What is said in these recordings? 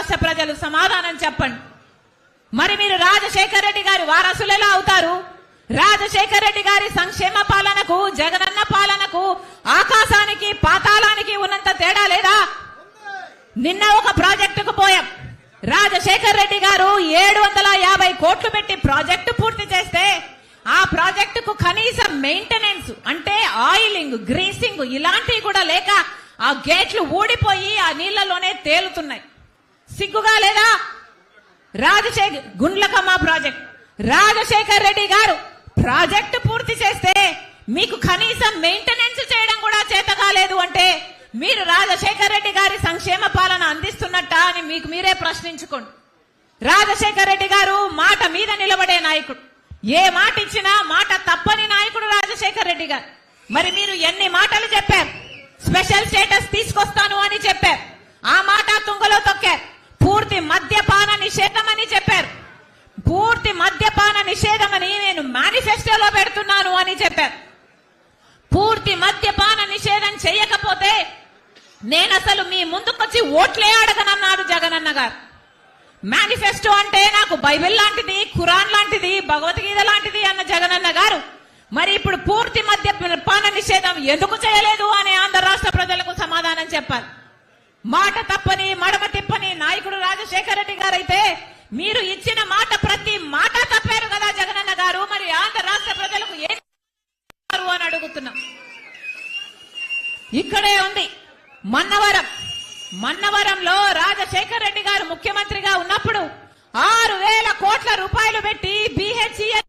రాష్ట్ర ప్రజలు సమాధానం చెప్పండి. మరి మీరు రాజశేఖర్ రెడ్డి గారి వారసులు ఎలా అవుతారు? రాజశేఖర్ రెడ్డి గారి సంక్షేమ పాలనకు జగనన్న పాలనకు ఆకాశానికి పాతాళానికి ఉన్నంత తేడా లేదా? నిన్న ఒక ప్రాజెక్టుకు పోయాం. రాజశేఖర్ రెడ్డి గారు 750 కోట్లు పెట్టి ప్రాజెక్టు పూర్తి చేస్తే ఆ ప్రాజెక్టుకు కనీసం మెయింటెనెన్స్ అంటే ఆయిలింగ్, గ్రీసింగ్ ఇలాంటివి కూడా లేక ఆ గేట్లు ఊడిపోయి ఆ నీళ్లలోనే తేలుతున్నాయి. సిగ్గుగా లేదా? గుండ్లకమ్మ ప్రాజెక్ట్ రాజశేఖర్ రెడ్డి గారు ప్రాజెక్టు పూర్తి చేస్తే మీకు కనీసం మెయింటెనెన్స్ చేయడం కూడా చేత కాలేదు అంటే మీరు రాజశేఖర్ రెడ్డి గారి సంక్షేమ పాలన అందిస్తున్నట్టా అని మీకు మీరే ప్రశ్నించుకోండి. రాజశేఖర్ రెడ్డి గారు మాట మీద నిలబడే నాయకుడు. ఏ మాట ఇచ్చినా మాట తప్పని నాయకుడు రాజశేఖర్ రెడ్డి గారు. మరి మీరు ఎన్ని మాటలు చెప్పారు? స్పెషల్ స్టేటస్ తీసుకొస్తాను అని చెప్పారు. ఆ మాట తుంగలో తొక్కారు. పూర్తి మద్యపాన నిషేధం అని చెప్పారు. పూర్తి మద్యపాన నిషేధమని నేను మేనిఫెస్టోలో పెడుతున్నాను అని చెప్పారు. పూర్తి మద్యపాన నిషేధం చేయకపోతే నేను అసలు మీ ముందుకొచ్చి ఓట్లే అడగనన్నాడు జగనన్న గారు. మేనిఫెస్టో అంటే నాకు బైబిల్ లాంటిది, ఖురాన్ లాంటిది, భగవద్గీత లాంటిది అన్న జగనన్న గారు మరి ఇప్పుడు పూర్తి మద్యపాన నిషేధం ఎందుకు చేయలేదు అని ఆంధ్ర రాష్ట్ర ప్రజలకు సమాధానం చెప్పాలి. మాట తప్పని మడమ తిప్పని నాయకుడు రాజశేఖర రెడ్డి గారు అయితే మీరు ఇచ్చిన మాట ప్రతి మాట తప్పారు కదా జగనన్న గారు. మరి ఆంధ్ర రాష్ట్ర ప్రజలకు ఏం అని అడుగుతున్నాం. ఇక్కడే ఉంది మన్నవరంలో రాజశేఖర రెడ్డి గారు ముఖ్యమంత్రిగా ఉన్నప్పుడు 6,000 కోట్ల రూపాయలు పెట్టి BHEL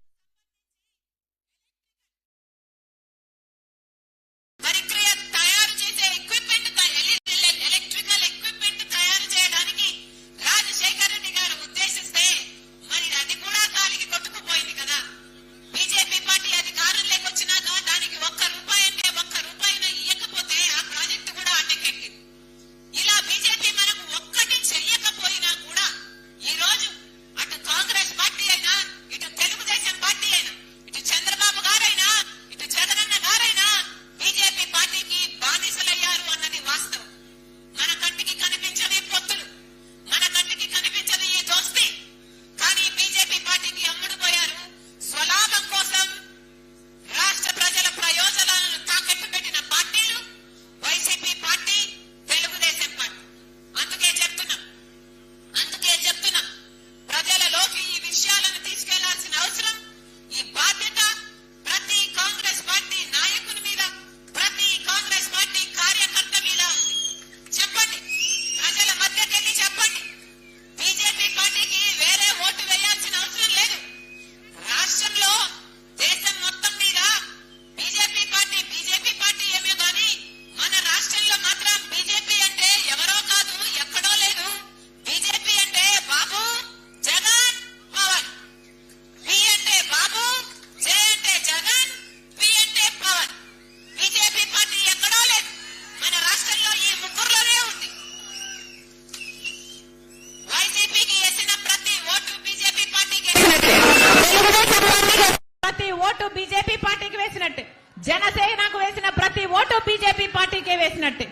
బీజేపీ పార్టీకి వేసినట్టే, జనసేనకు వేసిన ప్రతి ఓటు బీజేపీ పార్టీకే వేసినట్టే.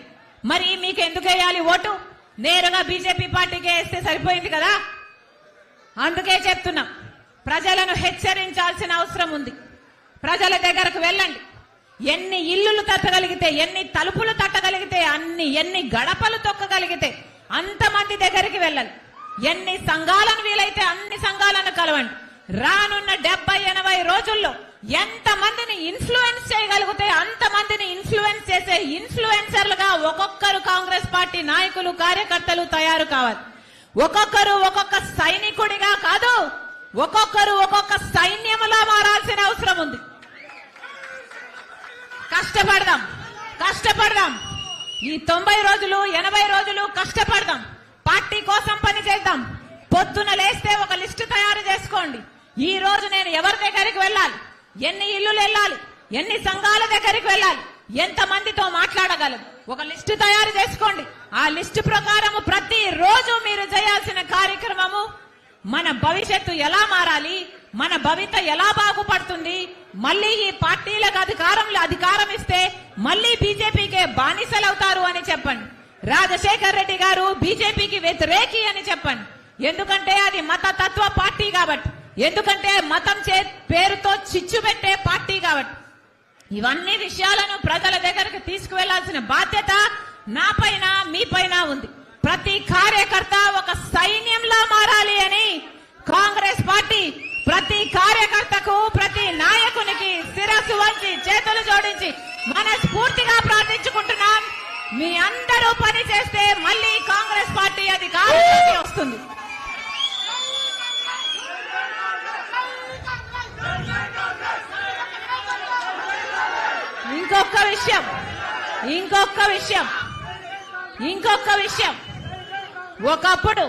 మరి మీకు ఎందుకు వేయాలి ఓటు? నేరుగా బీజేపీ పార్టీకే వేస్తే సరిపోయింది కదా. అందుకే చెప్తున్నాం, ప్రజలను హెచ్చరించాల్సిన అవసరం ఉంది. ప్రజల దగ్గరకు వెళ్ళండి. ఎన్ని ఇల్లులు తట్టగలిగితే, ఎన్ని తలుపులు తట్టగలిగితే, ఎన్ని గడపలు తొక్కగలిగితే అంతమంది దగ్గరికి వెళ్ళాలి. ఎన్ని సంఘాలను వీలైతే అన్ని సంఘాలను కలవండి. రానున్న 70-80 రోజుల్లో ఎంతమందిని ఇన్ఫ్లుయెన్స్ చేయగలిగితే అంతమందిని ఇన్ఫ్లుయెన్స్ చేసే ఇన్ఫ్లుయెన్సర్లుగా ఒక్కొక్కరు కాంగ్రెస్ పార్టీ నాయకులు కార్యకర్తలు తయారు కావాలి. ఒక్కొక్కరు ఒక్కొక్క సైనికుడిగా కాదు, ఒక్కొక్కరు ఒక్కొక్క సైన్యములా మారాల్సిన అవసరం ఉంది. కష్టపడదాం. ఈ 90 రోజులు 80 రోజులు కష్టపడదాం. పార్టీ కోసం పని చేద్దాం. పొద్దున లేస్తే ఒక లిస్టు తయారు చేసుకోండి. ఈ రోజు నేను ఎవరి దగ్గరికి వెళ్ళాలి, ఎన్ని ఇల్లులు వెళ్ళాలి, ఎన్ని సంఘాల దగ్గరికి వెళ్ళాలి, ఎంత మందితో మాట్లాడగలం, ఒక లిస్టు తయారు చేసుకోండి. ఆ లిస్టు ప్రకారం ప్రతి రోజు మీరు చేయాల్సిన కార్యక్రమము మన భవిష్యత్తు ఎలా మారాలి, మన భవిత ఎలా బాగుపడుతుంది, మళ్ళీ ఈ పార్టీలకు అధికారం ఇస్తే మళ్ళీ బీజేపీకే బానిసలవుతారు అని చెప్పండి. రాజశేఖర్ రెడ్డి గారు బీజేపీకి వ్యతిరేకి అని చెప్పండి. ఎందుకంటే అది మత తత్వ పార్టీ కాబట్టి, ఎందుకంటే మతం పేరుతో చిచ్చు పెట్టే పార్టీ కాబట్టి. ఇవన్నీ విషయాలను ప్రజల దగ్గరకు తీసుకువెళ్లాల్సిన బాధ్యత నా పైన మీ పైన ఉంది. ప్రతి కార్యకర్త ఒక సైన్యంలా మారాలి అని కాంగ్రెస్ పార్టీ ప్రతి కార్యకర్తకు ప్రతి నాయకునికి శిరస్సు వంచి చేతులు జోడించి మనస్ఫూర్తిగా ప్రార్థించుకుంటున్నాం. మీ అందరూ పని చేస్తే మళ్ళీ కాంగ్రెస్ పార్టీ అధికారంలోకి వస్తుంది. ఇంకొక విషయం ఒకప్పుడు